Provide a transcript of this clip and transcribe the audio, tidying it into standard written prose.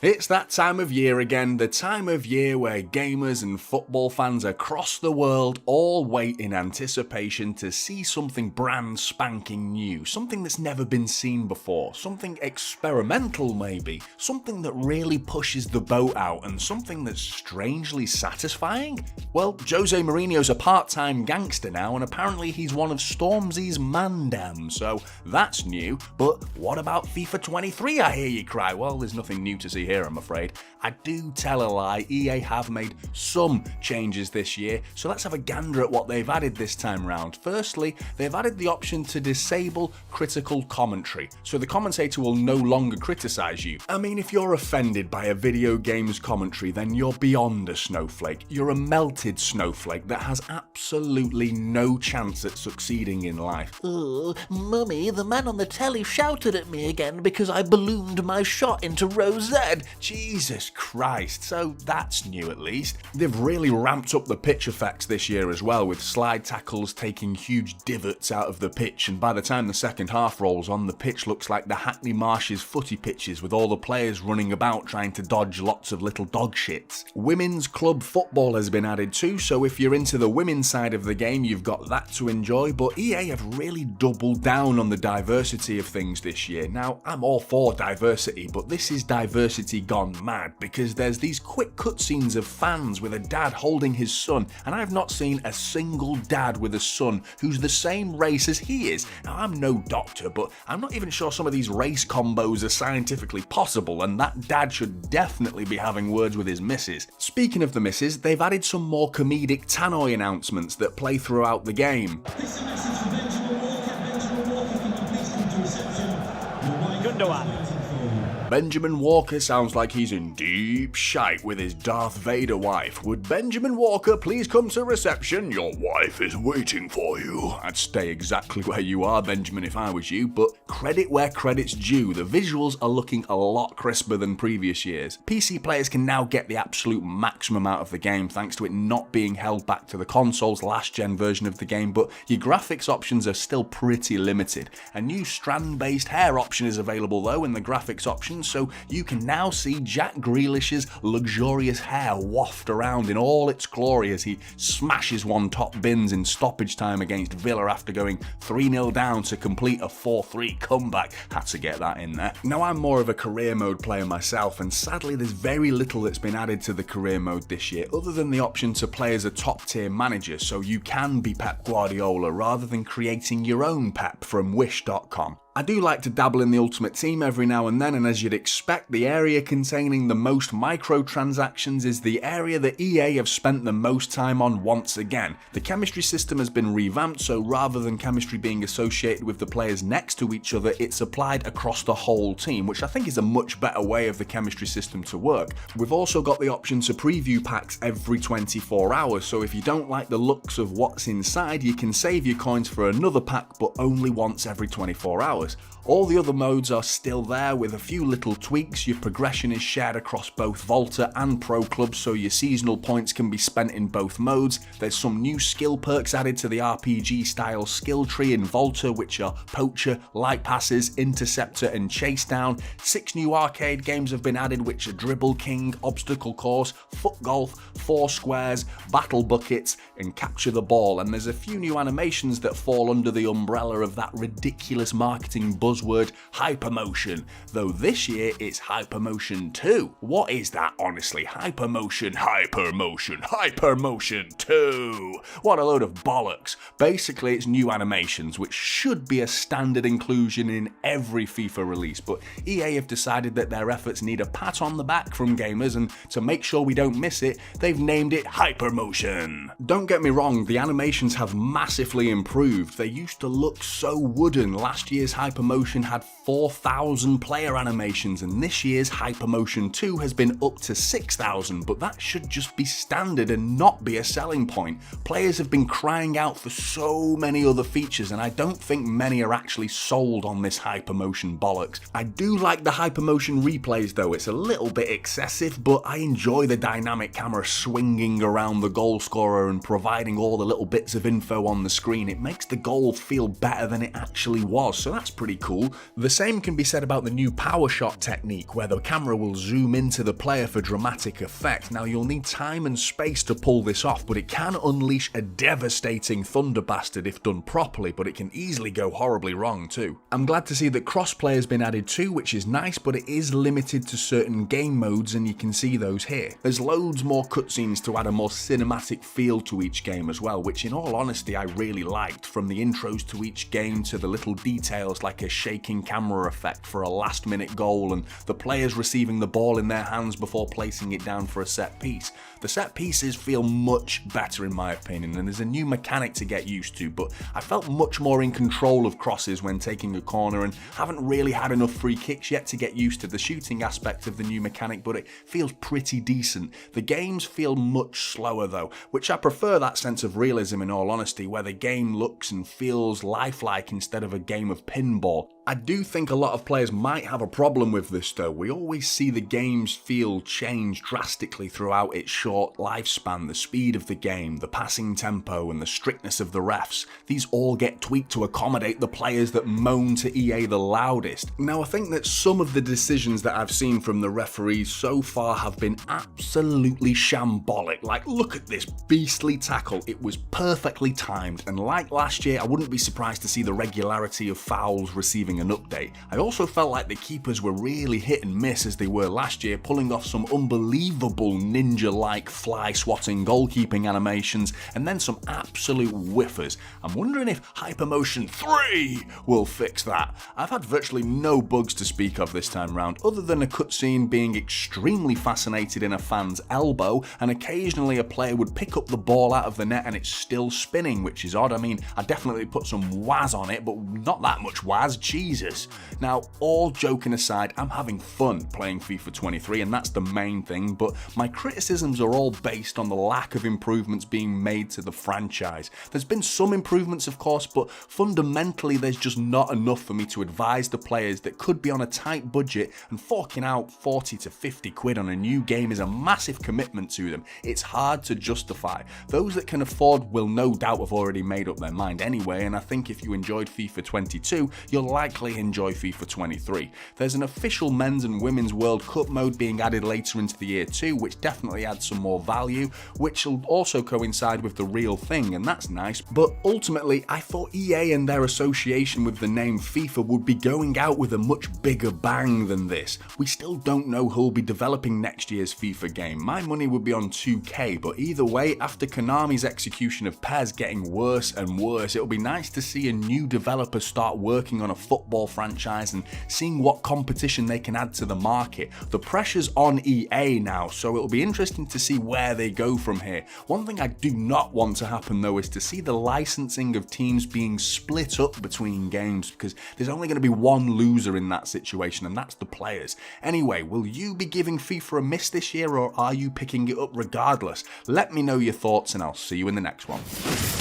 It's that time of year again, the time of year where gamers and football fans across the world all wait in anticipation to see something brand spanking new, something that's never been seen before, something experimental maybe, something that really pushes the boat out and something that's strangely satisfying? Well, Jose Mourinho's a part-time gangster now and apparently he's one of Stormzy's mandem, so that's new. But what about FIFA 23, I hear you cry? Well, there's nothing new to see here, I'm afraid. I do tell a lie, EA have made some changes this year, so let's have a gander at what they've added this time round. Firstly, they've added the option to disable critical commentary, so the commentator will no longer criticise you. I mean, if you're offended by a video game's commentary, then you're beyond a snowflake. You're a melted snowflake that has absolutely no chance at succeeding in life. Oh, Mummy, the man on the telly shouted at me again because I ballooned my shot into row Z. Jesus Christ, so that's new at least. They've really ramped up the pitch effects this year as well, with slide tackles taking huge divots out of the pitch, and by the time the second half rolls on, the pitch looks like the Hackney Marshes footy pitches with all the players running about trying to dodge lots of little dog shits. Women's club football has been added too, so if you're into the women's side of the game, you've got that to enjoy, but EA have really doubled down on the diversity of things this year. Now, I'm all for diversity, but this is diversity gone mad, because there's these quick cutscenes of fans with a dad holding his son, and I've not seen a single dad with a son who's the same race as he is. Now, I'm no doctor, but I'm not even sure some of these race combos are scientifically possible, and that dad should definitely be having words with his missus. Speaking of the missus, they've added some more comedic tannoy announcements that play throughout the game. Benjamin Walker sounds like he's in deep shite with his Darth Vader wife. Would Benjamin Walker please come to reception? Your wife is waiting for you. I'd stay exactly where you are, Benjamin, if I was you, but credit where credit's due. The visuals are looking a lot crisper than previous years. PC players can now get the absolute maximum out of the game thanks to it not being held back to the console's last-gen version of the game, but your graphics options are still pretty limited. A new strand-based hair option is available though in the graphics option, so you can now see Jack Grealish's luxurious hair waft around in all its glory as he smashes one top bins in stoppage time against Villa after going 3-0 down to complete a 4-3 comeback. Had to get that in there. Now, I'm more of a career mode player myself, and sadly there's very little that's been added to the career mode this year other than the option to play as a top tier manager, so you can be Pep Guardiola rather than creating your own Pep from wish.com. I do like to dabble in the Ultimate Team every now and then, and as you'd expect, the area containing the most microtransactions is the area that EA have spent the most time on once again. The chemistry system has been revamped, so rather than chemistry being associated with the players next to each other, it's applied across the whole team, which I think is a much better way of the chemistry system to work. We've also got the option to preview packs every 24 hours, so if you don't like the looks of what's inside, you can save your coins for another pack, but only once every 24 hours. All the other modes are still there with a few little tweaks. Your progression is shared across both Volta and Pro Clubs, so your seasonal points can be spent in both modes. There's some new skill perks added to the RPG style skill tree in Volta, which are Poacher, Light Passes, Interceptor and Chase Down. 6 new arcade games have been added, which are Dribble King, Obstacle Course, Foot Golf, 4 Squares, Battle Buckets and Capture the Ball, and there's a few new animations that fall under the umbrella of that ridiculous marketing buzzword hypermotion, though this year it's hypermotion 2. What is that, honestly? Hypermotion 2. What a load of bollocks. Basically, it's new animations, which should be a standard inclusion in every FIFA release, but EA have decided that their efforts need a pat on the back from gamers, and to make sure we don't miss it, they've named it hypermotion. Don't get me wrong, the animations have massively improved. They used to look so wooden. Last year's hypermotion had 4,000 player animations, and this year's hypermotion 2 has been up to 6,000, but that should just be standard and not be a selling point. Players have been crying out for so many other features, and I don't think many are actually sold on this hypermotion bollocks. I do like the hypermotion replays though. It's a little bit excessive, but I enjoy the dynamic camera swinging around the goal scorer and providing all the little bits of info on the screen. It makes the goal feel better than it actually was, so that's pretty cool. cool. The same can be said about the new power shot technique, where the camera will zoom into the player for dramatic effect. Now, you'll need time and space to pull this off, but it can unleash a devastating thunder bastard if done properly, but it can easily go horribly wrong too. I'm glad to see that crossplay has been added too, which is nice, but it is limited to certain game modes, and you can see those here. There's loads more cutscenes to add a more cinematic feel to each game as well, which in all honesty I really liked, from the intros to each game to the little details like a shaking camera effect for a last minute goal and the players receiving the ball in their hands before placing it down for a set piece. The set pieces feel much better in my opinion, and there's a new mechanic to get used to, but I felt much more in control of crosses when taking a corner and haven't really had enough free kicks yet to get used to the shooting aspect of the new mechanic, but it feels pretty decent. The games feel much slower though, which I prefer that sense of realism in all honesty, where the game looks and feels lifelike instead of a game of pinball. I do think a lot of players might have a problem with this though. We always see the game's feel change drastically throughout its short lifespan. The speed of the game, the passing tempo and the strictness of the refs, these all get tweaked to accommodate the players that moan to EA the loudest. Now, I think that some of the decisions that I've seen from the referees so far have been absolutely shambolic. Like, look at this beastly tackle, it was perfectly timed, and like last year I wouldn't be surprised to see the regularity of fouls receiving an update. I also felt like the keepers were really hit and miss as they were last year, pulling off some unbelievable ninja-like fly swatting goalkeeping animations and then some absolute whiffers. I'm wondering if Hypermotion 3 will fix that. I've had virtually no bugs to speak of this time round, other than a cutscene being extremely fascinated in a fan's elbow, and occasionally a player would pick up the ball out of the net and it's still spinning, which is odd. I mean, I definitely put some waz on it, but not that much waz, Jesus. Now, all joking aside, I'm having fun playing FIFA 23, and that's the main thing, but my criticisms are all based on the lack of improvements being made to the franchise. There's been some improvements, of course, but fundamentally there's just not enough for me to advise the players that could be on a tight budget, and forking out 40 to 50 quid on a new game is a massive commitment to them. It's hard to justify. Those that can afford will no doubt have already made up their mind anyway, and I think if you enjoyed FIFA 22, you'll likely enjoy FIFA 23. There's an official men's and women's World Cup mode being added later into the year too, which definitely adds some more value, which will also coincide with the real thing, and that's nice. But ultimately, I thought EA and their association with the name FIFA would be going out with a much bigger bang than this. We still don't know who'll be developing next year's FIFA game. My money would be on 2K, but either way, after Konami's execution of PES getting worse and worse, it'll be nice to see a new developer start working on a football franchise and seeing what competition they can add to the market. The pressure's on EA now, so it'll be interesting to see where they go from here. One thing I do not want to happen though is to see the licensing of teams being split up between games, because there's only going to be one loser in that situation, and that's the players. Anyway, will you be giving FIFA a miss this year, or are you picking it up regardless? Let me know your thoughts, and I'll see you in the next one.